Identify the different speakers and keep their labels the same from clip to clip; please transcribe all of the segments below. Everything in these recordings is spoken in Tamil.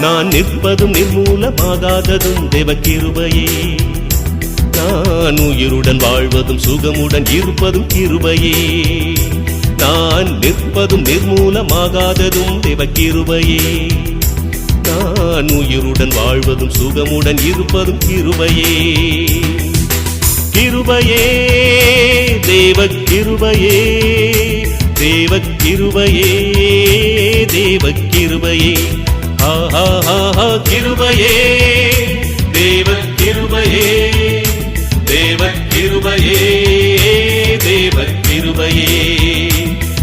Speaker 1: நான் நிற்பதும் நிர்மூலமாகாததும் தேவக்கிருபையே. நான் உயிருடன் வாழ்வதும் சுகமுடன் இருப்பதும் கிருபையே. நான் நிற்பதும் நிர்மூலமாகாததும் தேவக்கிருபையே. நான் உயிருடன் வாழ்வதும் சுகமுடன் இருப்பதும் கிருபையே. கிருபையே தேவக்கிருபையே, தேவக்கிருபையே, தேவக்கிருபையே. கிருபையே தேவக்கிருபையே, தேவக்கிருபையே, தேவக்கிருபையே.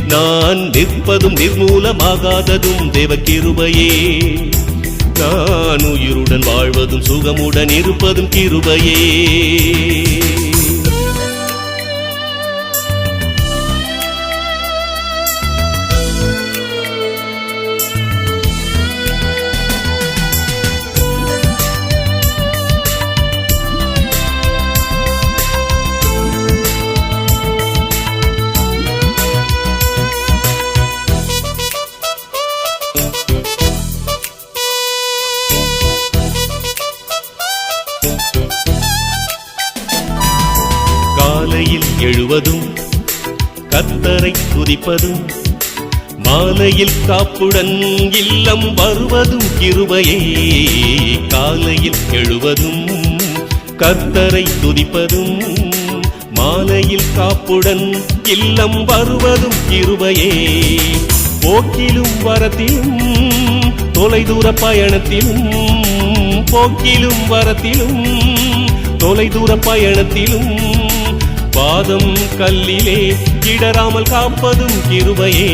Speaker 1: நான் நிற்பதும் நிர்மூலமாகாததும் தேவக்கிருபையே. நான் உயிருடன் வாழ்வதும் சுகமுடன் இருப்பதும் கிருபையே. காலையில் எழுவதும் கர்த்தரை துதிப்பதும், மாலையில் காப்புடன் இல்லம் வருவதும் கிருபையே. காலையில் எழுவதும் கர்த்தரை துதிப்பதும், மாலையில் காப்புடன் இல்லம் வருவதும் கிருபையே. போக்கிலும் வரத்திலும் தொலைதூர பயணத்திலும், போக்கிலும் வரத்திலும் தொலைதூர பயணத்திலும், பாதம் கல்லிலே இடராமல் காப்பதும் கிருபையே.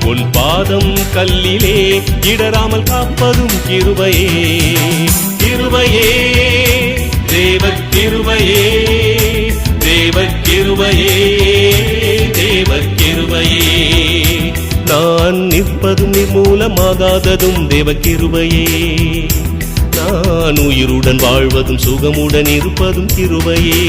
Speaker 1: உன் பாதம் கல்லிலே இடராமல் காப்பதும் கிருபையே. கிருபையே தேவக்கிருபையே, தேவக்கிருபையே, தேவக்கிருபையே. நான் நிற்பதும் நிர்மூலமாகாததும் தேவக்கிருபையே. நான் உயிருடன் வாழ்வதும் சுகமுடன் இருப்பதும் கிருபையே.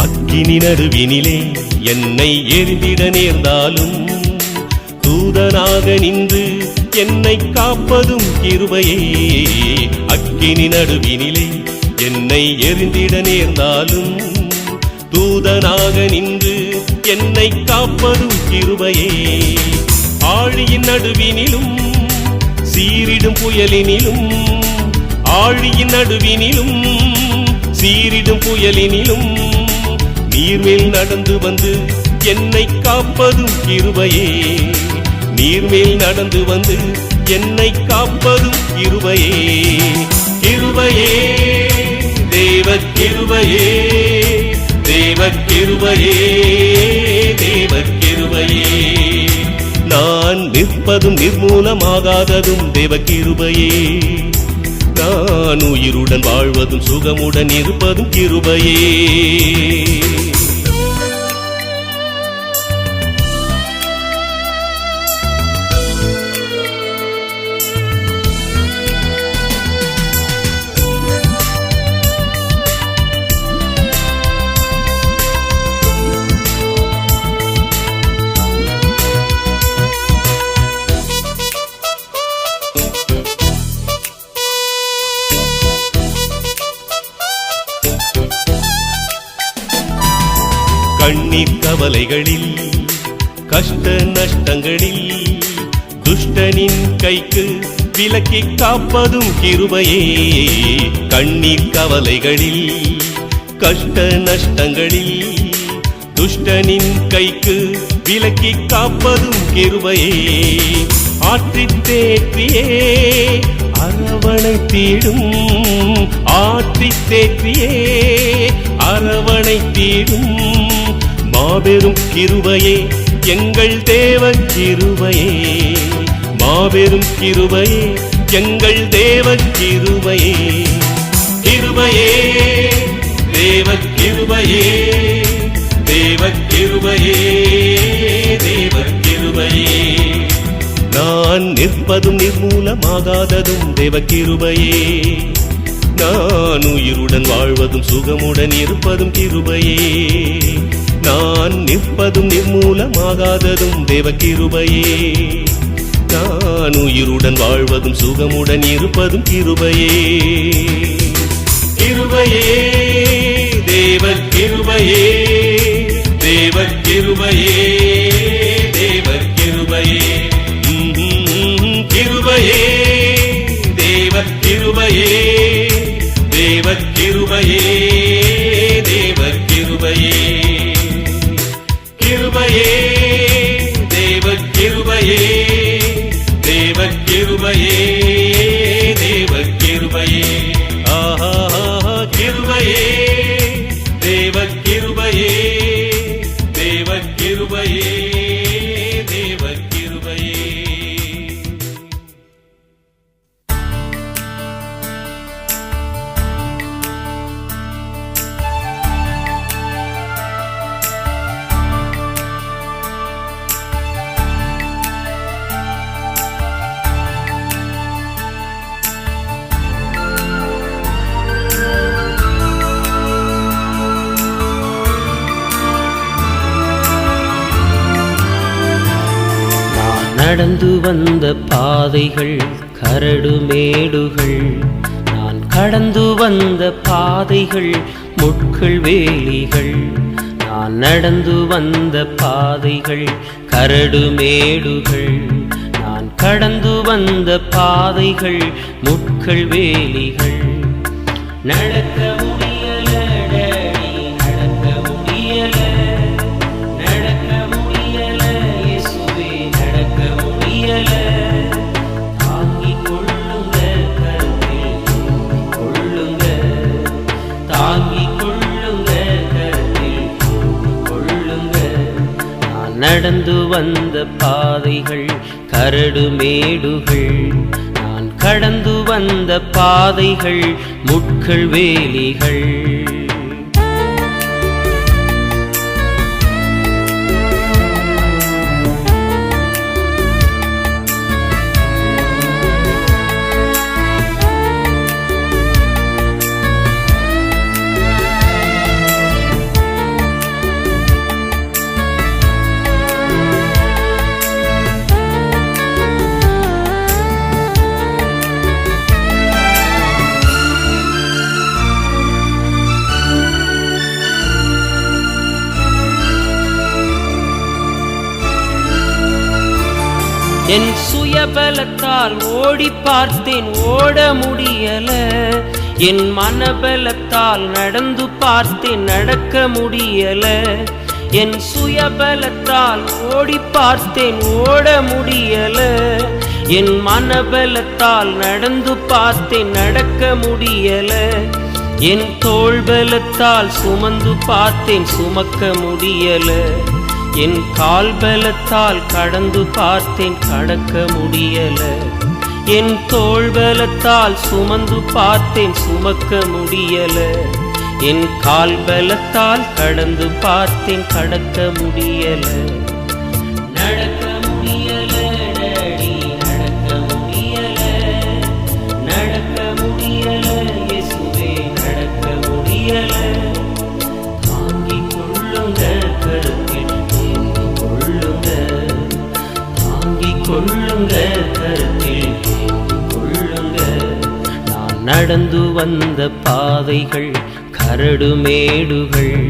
Speaker 1: அக்கினி நடுவினிலே என்னை எரிந்திட நேர்ந்தாலும், தூதனாக நின்று என்னை காப்பதும் கிருபையே. அக்கினி நடுவினிலே என்னை எரிந்திட நேர்ந்தாலும், தூதனாக நின்று என்னை காப்பதும் கிருபையே. ஆழியின் நடுவினிலும் சீரிடும் புயலினிலும், ஆழியின் நடுவினிலும் சீரிடும் புயலினிலும், நீர்மேல் நடந்து வந்து என்னை காப்பதும் கிருபையே. நீர்மேல் நடந்து வந்து என்னை காப்பதும் கிருபையே. கிருபையே தேவக்கிருபையே, தேவக்கிருபையே, தேவக்கிருபையே. நான் நிற்பதும் நிர்மூலமாகாததும் தேவக்கிருபையே. நான் உயிருடன் வாழ்வதும் சுகமுடன் இருப்பதும் கிருபையே. கண்ணீர் கவலைகளில் கஷ்ட நஷ்டங்களில், துஷ்டனின் கைக்கு விலக்கி காப்பதும் கிருபையே. கண்ணீர் கவலைகளில் கஷ்ட நஷ்டங்களில், துஷ்டனின் கைக்கு விலக்கி காப்பதும் கிருபையே. ஆற்றித் தேற்றியே அரவணை தீடும், ஆற்றித் தேற்றியே அரவணை தீடும், மாபெரும் கிருபையே எங்கள் தேவ கிருபையே. மாபெரும் கிருபையே எங்கள் தேவ கிருபையே. கிருபையே தேவ கிருபையே, தேவ கிருபையே, தேவ கிருபையே. நான் நிற்பதும் நிர்மூலமாகாததும் தேவ கிருபையே. நான் உயிருடன் வாழ்வதும் சுகமுடன் இருப்பதும் கிருபையே. நான் நிற்பதும் நிர்மூலமாகாததும் தேவ கிருபையே. நான் உயிருடன் வாழ்வதும் சுகமுடன் இருப்பதும் கிருபையே. கிருபையே தேவ கிருபையே, தேவ கிருபையே, தேவ கிருபையே. கிருபையே தேவ கிருபையே, தேவ கிருபையே, தேவ கிருபையே. கிருபையே தேவ கிருபையே, தேவ கிருபையே, தேவ கிருபையே. ஆஹா கிருபையே தேவ கிருபையே, தேவ கிருபையே, தேவ கிருபையே.
Speaker 2: நடந்து வந்த பாதைகள் கரடு மேடுகள், நான் கடந்து வந்த பாதைகள் முட்கள் வேலிகள். நான் நடந்து வந்த பாதைகள் கரடு மேடுகள், நான் கடந்து வந்த பாதைகள் முட்கள் வேலிகள். நடக்க முடியல டேடி, நடக்க முடியல, நடக்க முடியல இயேசுவே, நடக்க முடியல. தாங்கிக் கொள்ளுங்க கருத்தில் கொள்ளுங்க, தாங்கிக் கொள்ளுங்க கருத்தில் கொள்ளுங்க. நான் நடந்து வந்த பாதைகள் கரடு மேடுகள், நான் கடந்து வந்த பாதைகள் முட்கள் வேலிகள். என் சுயபலத்தால் ஓடி பார்த்தேன், ஓட முடியல. என் மனபலத்தால் நடந்து பார்த்தேன், நடக்க முடியல. என் சுயபலத்தால் ஓடி பார்த்தேன், ஓட முடியல. என் மனபலத்தால் நடந்து பார்த்தேன், நடக்க முடியல. என் தோள்பலத்தால் சுமந்து பார்த்தேன், சுமக்க முடியல. என் கால் பலத்தால் கடந்து பார்த்தேன், கடக்க முடியல. என் தோள் பலத்தால் சுமந்து பார்த்தேன், சுமக்க முடியல. என் கால் பலத்தால் கடந்து பார்த்தேன், கடக்க முடியல. நடக்க முடியல டேடி, நடக்க முடியல, நடக்க முடியல இயேசுவே, நடக்க முடியல. தாங்கிக் கொள்ளுங்க கருத்தில் கொள்ளுங்க, தாங்கிக் கொள்ளுங்க கருத்தில் கொள்ளுங்க. நான் நடந்து வந்த பாதைகள் கரடு மேடுகள்,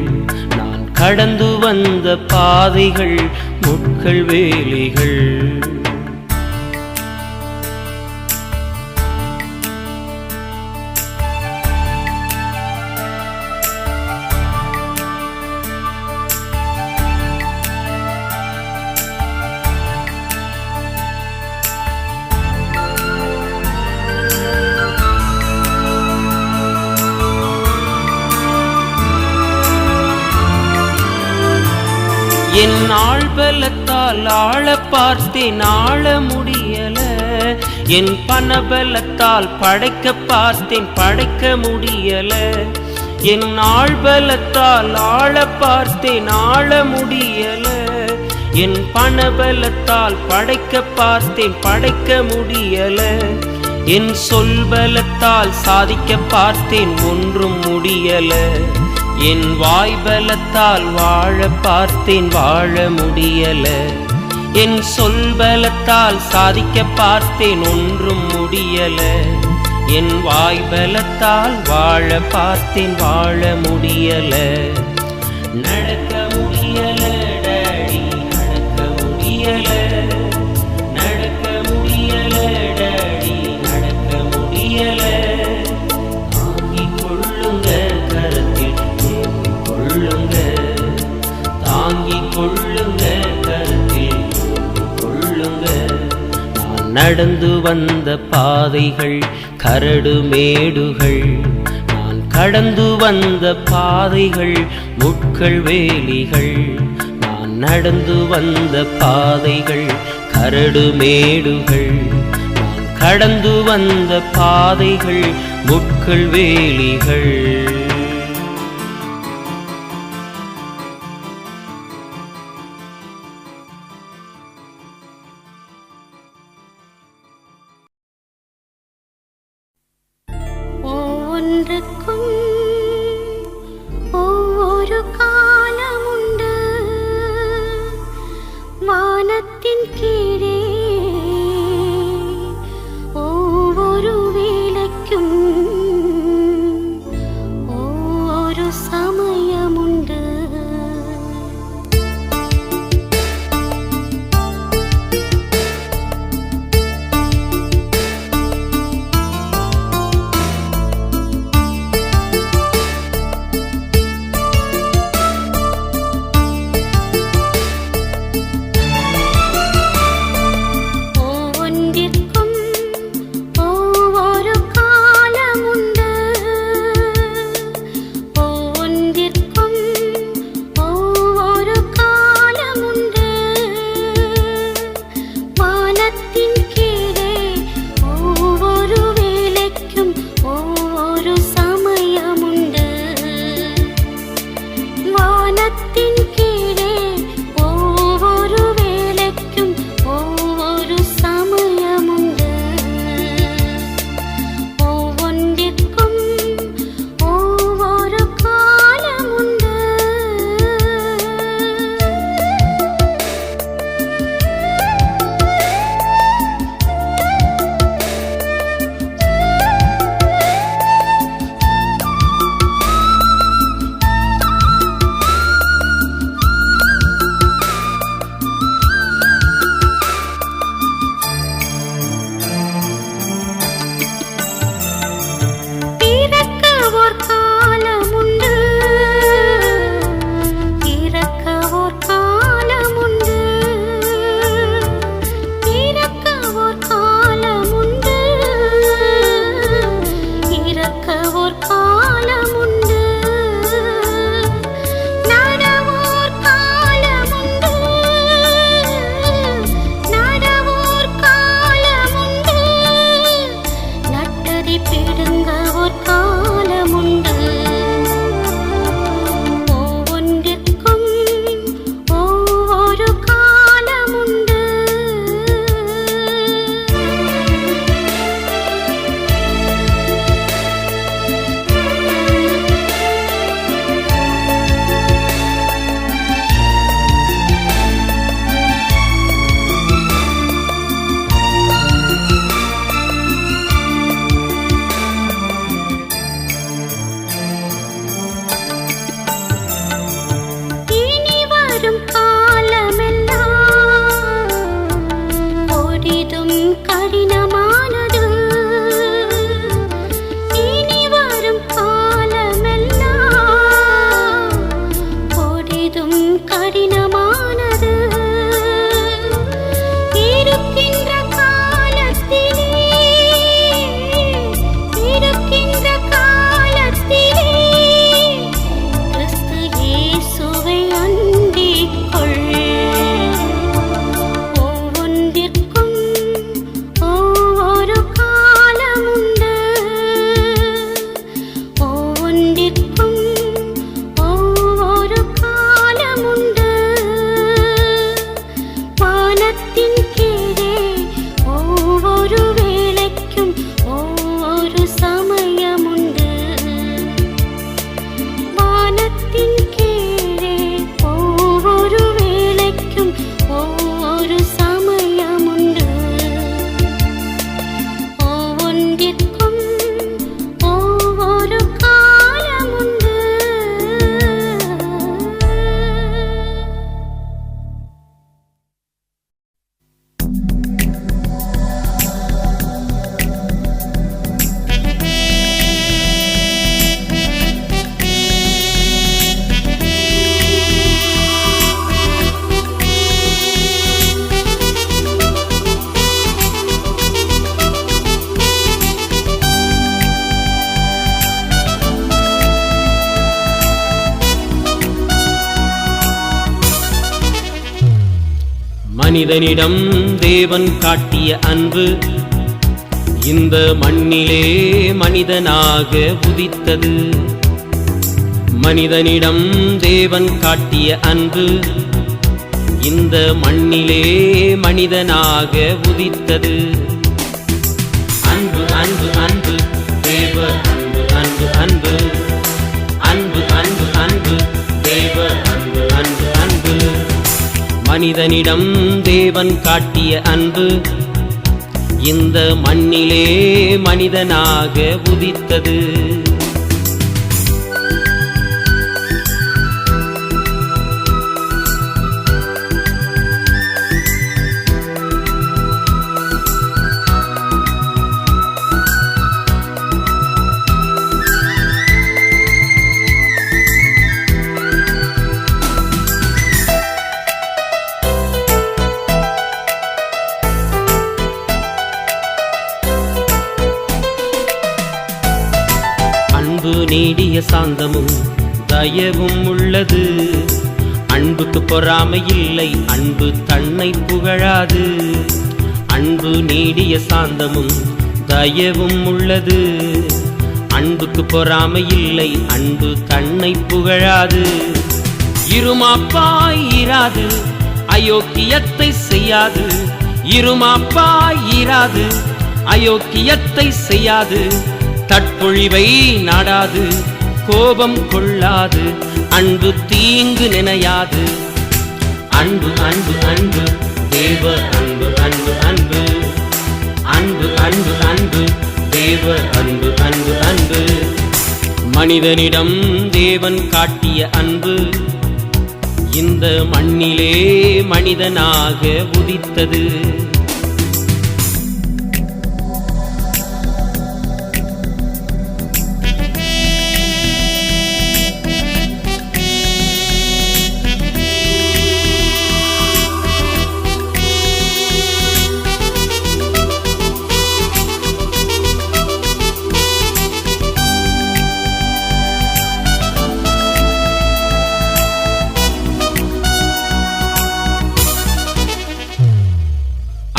Speaker 2: நான் கடந்து வந்த பாதைகள் முட்கள் வேலிகள். என் ஆள் பலத்தால் ஆள பார்த்தேன், ஆள முடியல. என் பணபலத்தால் படைக்க பார்த்தேன், படைக்க முடியல. என் ஆள்பலத்தால் ஆள பார்த்தேன், ஆள முடியல. என் பணபலத்தால் படைக்க பார்த்தேன், படைக்க முடியல. என் சொல்பலத்தால் சாதிக்க பார்த்தேன், ஒன்றும் முடியல. என் வாய்பலத்தால் வாழ பார்த்தேன், வாழ முடியல. என் சொல்பலத்தால் சாதிக்க பார்த்தேன், ஒன்றும் முடியல. என் வாய்பலத்தால் வாழ பார்த்தேன், வாழ முடியல. நடக்க முடியல டாடி, நடக்க முடியல. நடக்க முடியல டாடி, நடக்க முடியல. தாங்கிக் கொள்ளுங்க கரத்தில் ஏந்திக் கொள்ளுங்க, தாங்கிக் கொள்ளுங்க கரத்தில் கொள்ளுங்க. நான் நடந்து வந்த பாதைகள் கரடு மேடுகள், நான் கடந்து வந்த பாதைகள் முட்கள் வேலிகள். நான் நடந்து வந்த பாதைகள் கரடு மேடுகள், நான் கடந்து வந்த பாதைகள் முட்கள் வேலிகள்.
Speaker 3: ஒவ்வொன்றுக்கும் ஒவ்வொரு காலமுண்டு, வானத்தின் கீழே ஒவ்வொரு வேலைக்கும்
Speaker 2: மனிதனிடம் தேவன் காட்டிய அன்பு இந்த மண்ணிலே மனிதனாக உதித்தது. மனிதனிடம் தேவன் காட்டிய அன்பு இந்த மண்ணிலே மனிதனாக உதித்தது. அன்பு அன்பு அன்பு தேவ அன்பு அன்பு அன்பு அன்பு அன்பு அன்பு தேவ அன்பு அன்பு அன்பு. மனிதனிடம் தேவன் காட்டிய அன்பு இந்த மண்ணிலே மனிதனாக உதித்தது. அன்பு நீடிய சாந்தமும் தயவும் உள்ளது. அன்புக்கு பொறாமை இல்லை, அன்பு தன்னை புகழாது. அன்பு நீடிய சாந்தமும் தயவும் உள்ளது. அன்புக்கு பொறாமை இல்லை, அன்பு தன்னை புகழாது. இருமாப்பாய் இராது, அயோக்கியத்தை செய்யாது. இருமாப்பாய் இராது, அயோக்கியத்தை செய்யாது. தற்பொழிவை நாடாது, கோபம் கொள்ளாது. அன்பு தீங்கு நினையாது. அன்பு அன்பு அன்பு தேவ அன்பு அன்பு அன்பு அன்பு அன்பு அன்பு தேவ அன்பு அன்பு அன்பு. மனிதனிடம் தேவன் காட்டிய அன்பு இந்த மண்ணிலே மனிதனாக உதித்தது.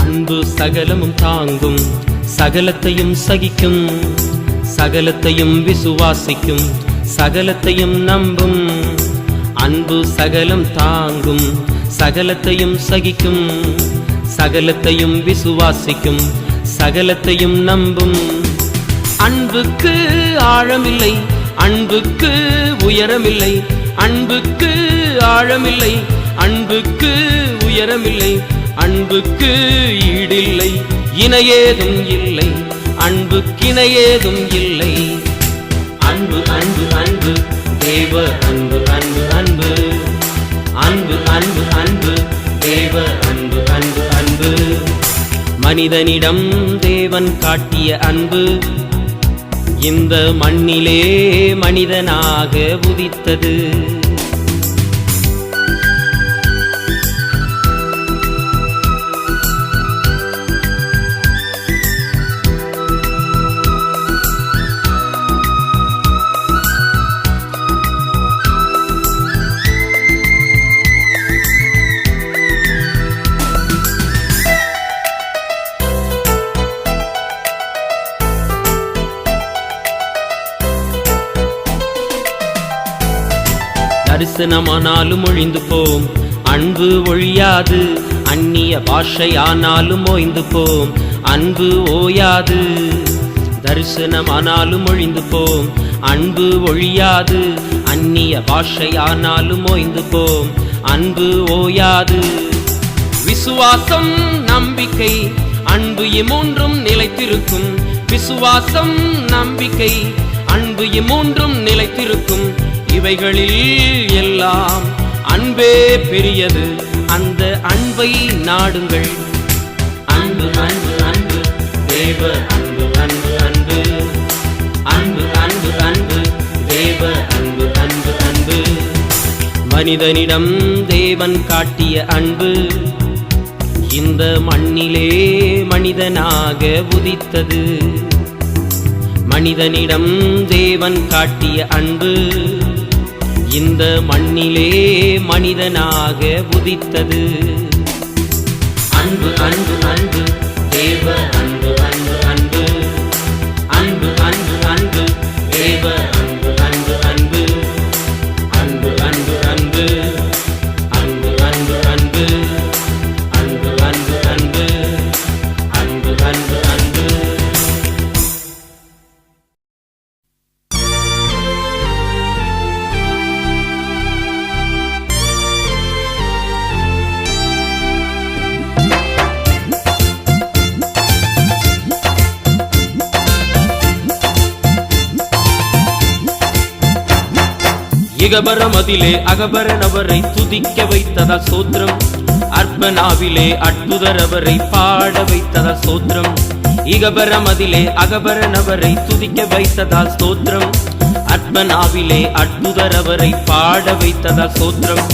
Speaker 2: அன்பு சகலமும் தாங்கும், சகலத்தையும் சகிக்கும், சகலத்தையும் விசுவாசிக்கும், சகலத்தையும் நம்பும். அன்பு சகலம் தாங்கும், சகலத்தையும் சகிக்கும், சகலத்தையும் விசுவாசிக்கும், சகலத்தையும் நம்பும். அன்புக்கு ஆழமில்லை, அன்புக்கு உயரமில்லை. அன்புக்கு ஆழமில்லை, அன்புக்கு உயரமில்லை. அன்புக்கு ஈடில்லை, இணையேதும் இல்லை. அன்புக்கிணையேதும் இல்லை. அன்பு அன்பு அன்பு தேவ அன்பு அன்பு அன்பு அன்பு அன்பு அன்பு தேவ அன்பு அன்பு அன்பு. மனிதனிடம் தேவன் காட்டிய அன்பு இந்த மண்ணிலே மனிதனாக உதித்தது. தரிசனமானாலும் ஒழிந்து போம், அன்பு ஒழியாது. அந்நிய பாஷையானாலும் ஓய்ந்து போம், அன்பு ஓயாது. தரிசனமானாலும் ஒழிந்து போம், அன்பு ஒழியாது. அந்நிய பாஷையானாலும் ஓய்ந்து போம், அன்பு ஓயாது. விசுவாசம் நம்பிக்கை அன்பு இம்மூன்றும் நிலைத்திருக்கும். விசுவாசம் நம்பிக்கை அன்பு இம்மூன்றும் நிலைத்திருக்கும். இவைகளில் எல்லாம் அன்பே பெரியது, அந்த அன்பை நாடுங்கள். அன்பு அன்பு அன்பு தேவ அன்பு அன்பு அன்பு அன்பு அன்பு அன்பு தேவ அன்பு அன்பு அன்பு. மனிதனிடம் தேவன் காட்டிய அன்பு இந்த மண்ணிலே மனிதனாக உதித்தது. மனிதனிடம் தேவன் காட்டிய அன்பு இந்த மண்ணிலே மனிதனாக உதித்தது. அன்பு அன்பு அன்பு தேவ அன்பு அன்பு அன்பு அன்பு அன்பு அன்பு தேவ அன்பு அன்பு அன்பு அன்பு அன்பு அன்பு அன்பு அன்பு அன்பு அன்பு அன்பு அன்பு அன்பு அன்பு அன்பு. இகபரமதிலே அகபரனவரை துதிக்க வைத்ததால் சோத்திரம், அர்ப்பனாவிலே அற்புதரவரை பாட வைத்ததால் சோத்திரம். இகபரமதிலே அகபரனவரை துதிக்க வைத்ததால் ஸ்தோத்திரம், அர்ப்பனாவிலே அற்புதரவரை பாட வைத்ததால் சோத்திரம்.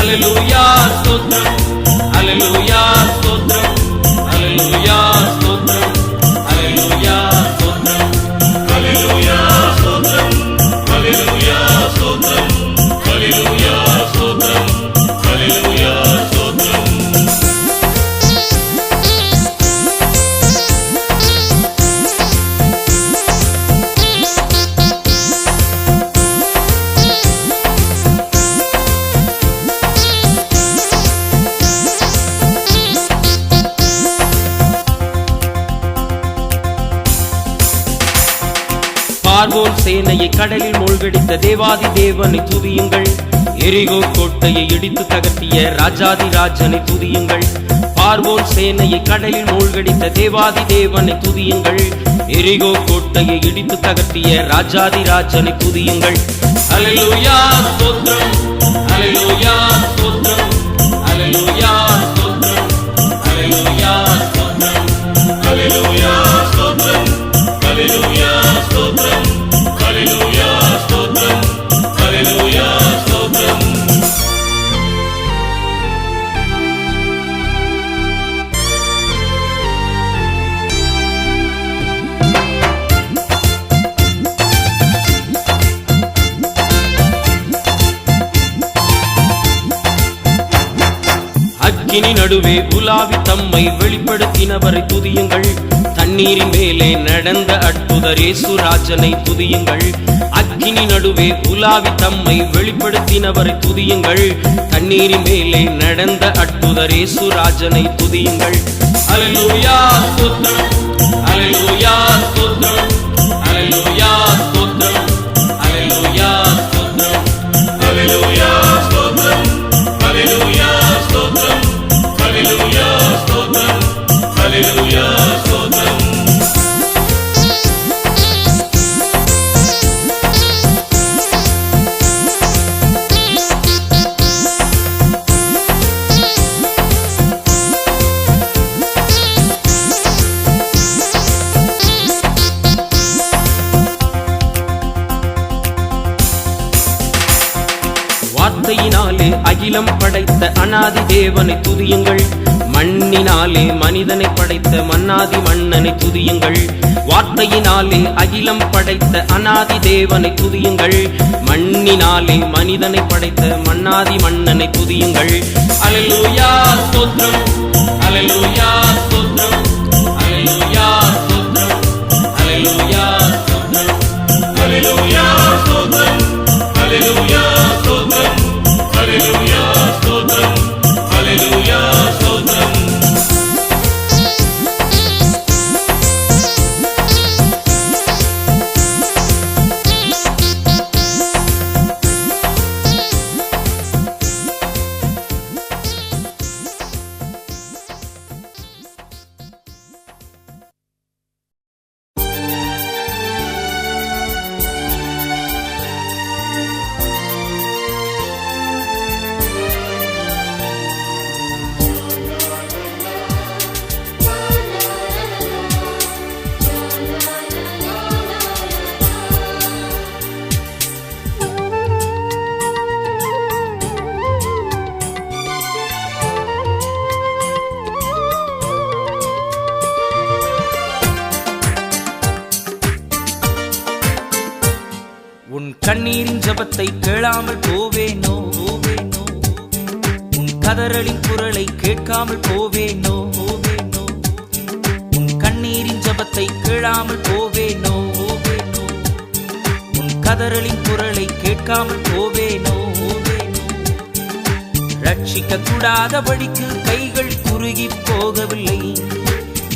Speaker 2: அல்லேலூயா ஸ்தோத்திரம், அல்லேலூயா ஸ்தோத்திரம், அல்லேலூயா ஸ்தோத்திரம், அல்லேலூயா ஸ்தோத்திரம்,
Speaker 1: அல்லேலூயா ஸ்தோத்திரம், அல்லேலூயா ஸ்தோத்திரம், அல்லேலூயா ஸ்தோத்திரம், அல்லேலூயா ஸ்தோத்திரம்.
Speaker 2: பார்வோன் சேனையை கடலில் மூழ்கடித்த தேவாதி தேவனை துதியுங்கள், எரிகோ கோட்டையை இடித்து தகர்த்திய ராஜாதி ராஜனை துதியுங்கள். பார்வோன் சேனையை கடலில் மூழ்கடித்த தேவாதி தேவனை துதியுங்கள், எரிகோ கோட்டையை இடித்து தகர்த்திய ராஜாதி ராஜனை துதியுங்கள். அல்லேலூயா ஸ்தோத்திரம், அல்லேலூயா ஸ்தோத்திரம், அல்லேலூயா ஸ்தோத்திரம், அல்லேலூயா ஸ்தோத்திரம்,
Speaker 1: அல்லேலூயா ஸ்தோத்திரம், அல்லேலூயா ஸ்தோத்திரம், அல்லேலூயா ஸ்தோத்திரம், அல்லேலூயா ஸ்தோத்திரம்.
Speaker 2: அக்கினி நடுவே உலாவி தம்மை வெளிப்படுத்தினவரை துதியுங்கள், தண்ணீரின் மேலே நடந்த அற்புதர் இயேசுராஜனை துதியுங்கள். அக்கினி நடுவே உலாவி தம்மை வெளிப்படுத்தினவரை துதியுங்கள், தண்ணீரின் மேலே நடந்த அற்புதர் இயேசுராஜனை துதியுங்கள். அல்லேலூயா ஸ்தோத்திரம், அல்லேலூயா ஸ்தோத்திரம், அல்லேலூயா ஸ்தோத்திரம், அல்லேலூயா ஸ்தோத்திரம்,
Speaker 1: அல்லேலூயா ஸ்தோத்திரம், அல்லேலூயா ஸ்தோத்திரம், அல்லேலூயா ஸ்தோத்திரம், அல்லேலூயா ஸ்தோத்திரம்.
Speaker 2: வார்த்தையினாலே அகிலம் படைத்த அநாதி தேவனை துதியுங்கள், மண்ணினாலே மனிதனை படைத்த மன்னாதி மன்னனை துதியுங்கள். வார்த்தையினாலே அகிலம் படைத்த அநாதி தேவனை துதியுங்கள், மண்ணினாலே மனிதனை படைத்த மன்னாதி மன்னனை துதியுங்கள். அல்லேலூயா ஸ்தோத்திரம், அல்லேலூயா ஸ்தோத்திரம், அல்லேலூயா ஸ்தோத்திரம், அல்லேலூயா ஸ்தோத்திரம்,
Speaker 1: அல்லேலூயா ஸ்தோத்திரம், அல்லேலூயா ஸ்தோத்திரம், அல்லேலூயா ஸ்தோத்திரம், அல்லேலூயா ஸ்தோத்திரம்.
Speaker 4: கண்ணீரின் ஜபத்தை கேளாமல் போவேனோ, உன் கதறலின் குரலை கேட்காமல் போவேனோ. ஜபத்தை கேளாமல் போவேனோ, உன் கதறலின் குரலை கேட்காமல் போவேனோ. ரட்சிக்க கூடாதபடிக்கு கைகள் குறுகி போகவில்லை,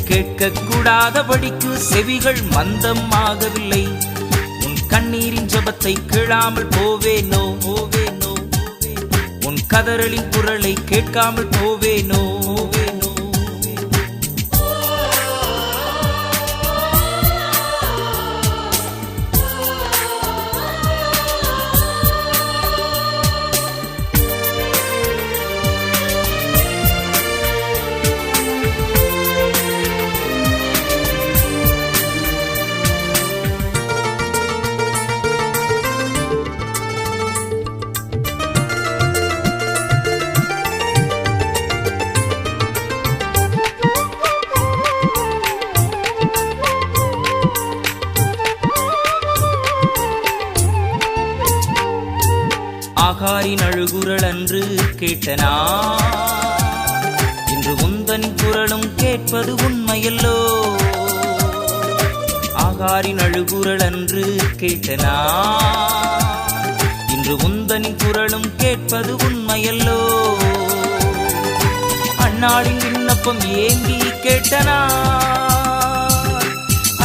Speaker 4: கேட்க கூடாதபடிக்கு செவிகள் மந்தமாகவில்லை. உன் கண்ணீரின் ஜபத்தை கேளாமல் போவேனோ, உன் கதறலின் குரலை கேட்காமல் போவேனோ. ஆகாரின் அழுகுரல் அன்று கேட்டனா, இன்று உந்தன் குரலும் கேட்பது உண்மையல்லோ. ஆகாரின் அழுகுரல் அன்று கேட்டனா, இன்று உந்தன் குரலும் கேட்பது உண்மையல்லோ. அந்நாளின் விண்ணப்பம் ஏங்கி கேட்டனா,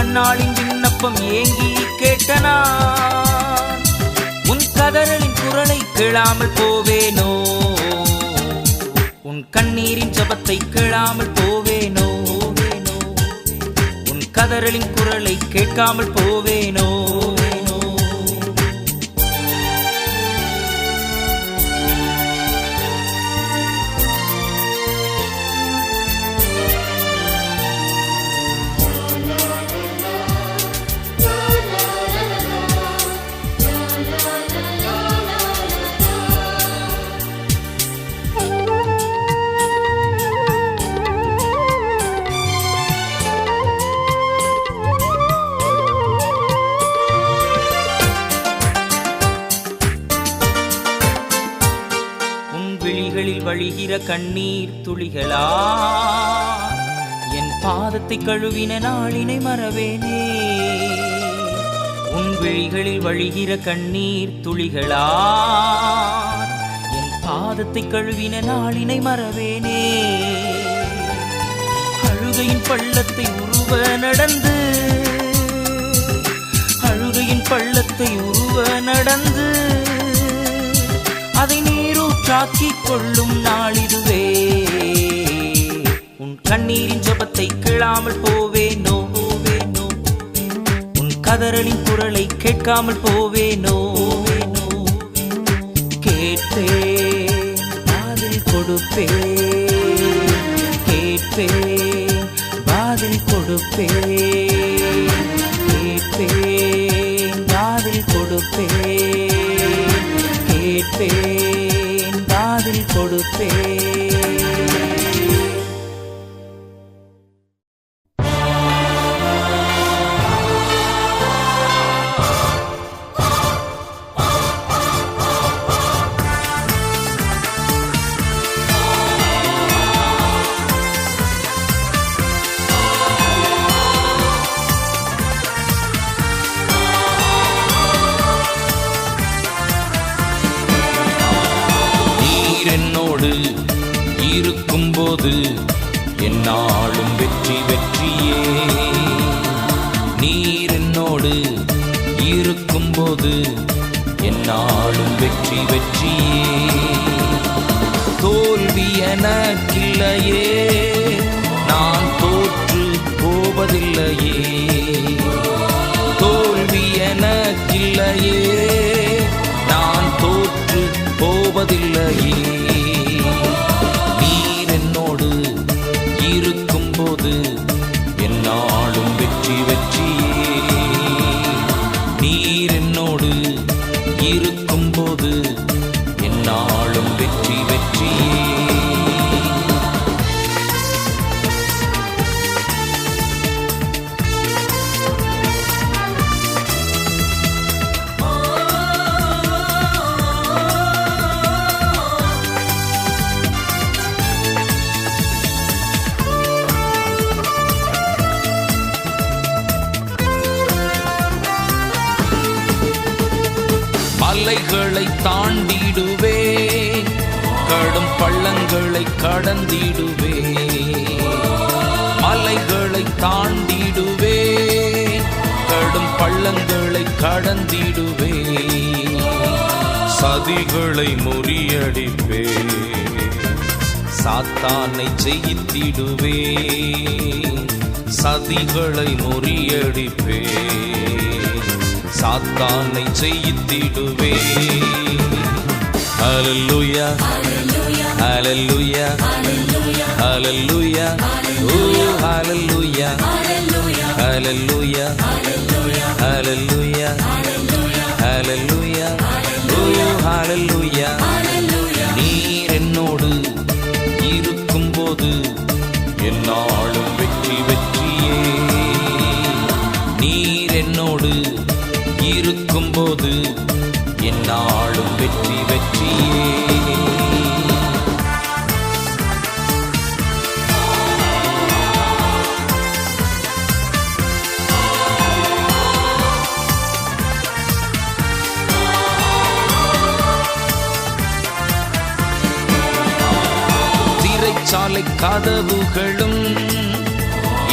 Speaker 4: அந்நாளின் விண்ணப்பம் ஏங்கி கேட்டனா. உன் கதறலின் குரலை கேளாமல் போவேனோ, உன் கண்ணீரின் ஜபத்தை கேளாமல் போவேனோ. உன் கதறலின் குரலை கேட்காமல் போவேனோ. விழிகளில் வழிகிற கண்ணீர் துளிகளா, என் பாதத்தை கழுவின நாளினை மறவேனே. உன் விழிகளில் வழிகிற கண்ணீர் துளிகளா, என் பாதத்தை கழுவின நாளினை மறவேனே. அழுகையின் பள்ளத்தை உருவ நடந்து, அழுகையின் பள்ளத்தை உருவ நடந்து, அதை நீரூற்றாக்கிக் கொள்ளும் நாளிதுவே. உன் கண்ணீரின் ஜபத்தை கேளாமல் போவேனோ, உன் கதறலின் குரலை கேட்காமல் போவேனோ. கேட்பேன் பதில் கொடுப்பேன், கேட்பேன் பதில் கொடுப்பேன், கேட்பேன் பதில் கொடுப்பேன், கேட்பேன் பதில் கொடுப்பேன்.
Speaker 2: என்னோடு இருக்கும்போது என்னாலும் வெற்றி வெற்றியே. நீர் என்னோடு இருக்கும்போது என்னாலும் வெற்றி வெற்றியே. தோல்வி எனக்கில்லையே, நான் தோற்று போவதில்லையே. தோல்வி எனக்கில்லையே, நான் தோற்று போவதில்லையே. நீர் என்னோடு இருக்கும்போது என்னாலும் வெற்றி வெற்றியே. நீர் என்னோடு இருக்கும்போது என்னாலும் வெற்றி வெற்றியே. மலைகளை தாண்டிடுவே, கடும் பள்ளங்களை கடந்திடுவே. மலைகளை தாண்டிடுவே, கடும் பள்ளங்களை கடந்திடுவே. சதிகளை முறியடிப்பே, சாத்தானை ஜெயித்திடுவே. சதிகளை முறியடிப்பே, சாத்தானை ஜெயித்திடுவே. ஹல்லேலூயா ஹல்லேலூயா ஹல்லேலூயா ஓ ஹல்லேலூயா ஹல்லேலூயா ஹல்லேலூயா ஹல்லேலூயா ஓ ஹல்லேலூயா. நீர் என்னோடு இருக்கும்போது என்னாலும் வெற்றி வெற்றியே. நீர் என்னோடு இருக்கும்போது என்னாலும் வெற்றி வெற்றியே. சிறைச்சாலை கதவுகளும்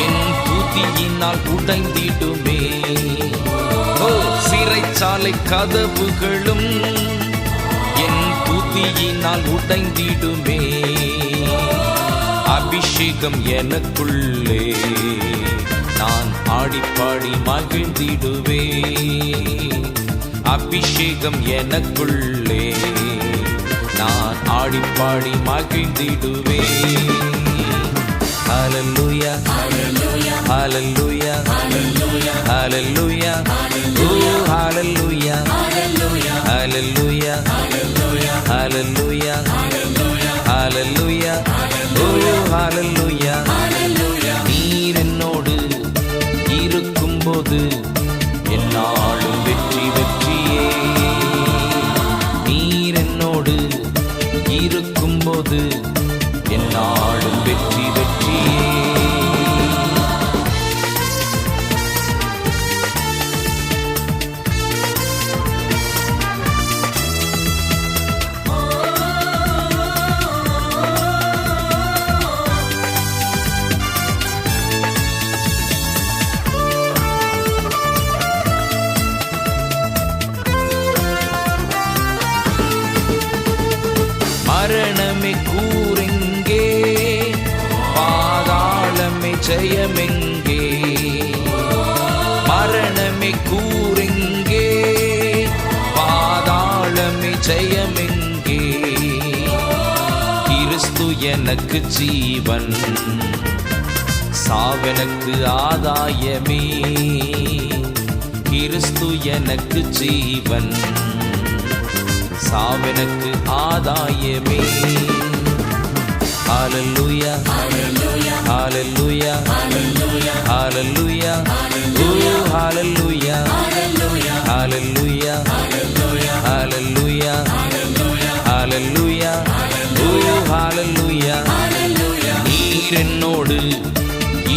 Speaker 2: என் துதியினால் உடைந்திடுமே. சிறைச்சாலை கதவுகளும் என் துதியினால் உடைந்திடுமே. அபிஷேகம் எனக்குள்ளே, நான் ஆடிப்பாடி மகிழ்ந்திடுவே. அபிஷேகம் எனக்குள்ளே, நான் ஆடிப்பாடி மகிழ்ந்திடுவே. ஹல்லேலூயா ஹல்லேலூயா ஹல்லேலூயா ஹல்லேலூயா ஓ ஹல்லேலூயா ஹல்லேலூயா ஹல்லேலூயா ஹல்லேலூயா ஓ ஹல்லேலூயா. நீர் என்னோடு இருக்கும்போது என்னாலும் வெற்றி வெற்றியே. நீர் என்னோடு இருக்கும்போது என்னாலும் வெற்றி வெற்றியே. மரணமே கூரெங்கே, பாதாளமே ஜெயமெங்கே. மரணமே கூரெங்கே, பாதாளமே ஜெயமெங்கே. கிறிஸ்து எனக்கு ஜீவன், சாவெனக்கு ஆதாயமே. கிறிஸ்து எனக்கு ஜீவன், சாவெனக்கு ஆதாயமே. ஹல்லேலூயா ஹல்லேலூயா ஹல்லேலூயா ஓ ஹல்லேலூயா ஹல்லேலூயா ஹல்லேலூயா ஹல்லேலூயா ஓ ஹல்லேலூயா. நீர் என்னோடு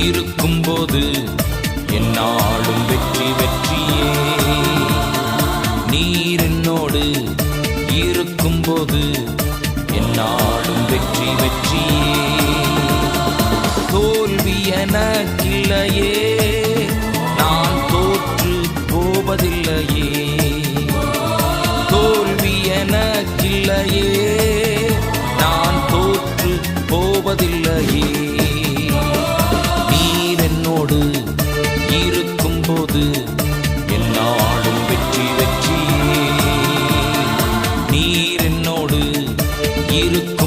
Speaker 2: இருக்கும்போது என்னாலும் வெற்றி வெற்றியே. நீர் என்னோடு இருக்கும்போது என்னாலும் வெற்றி வெற்றியே. தோல்வி எனக்கில்லையே, நான் தோற்று போவதில்லையே. தோல்வி எனக்கில்லையே, நான் தோற்று போவதில்லையே. நீர் என்னோடு இருக்கும்போது என்னாலும் வெற்றி வெற்றியே. நீர் என்னோடு இருக்கு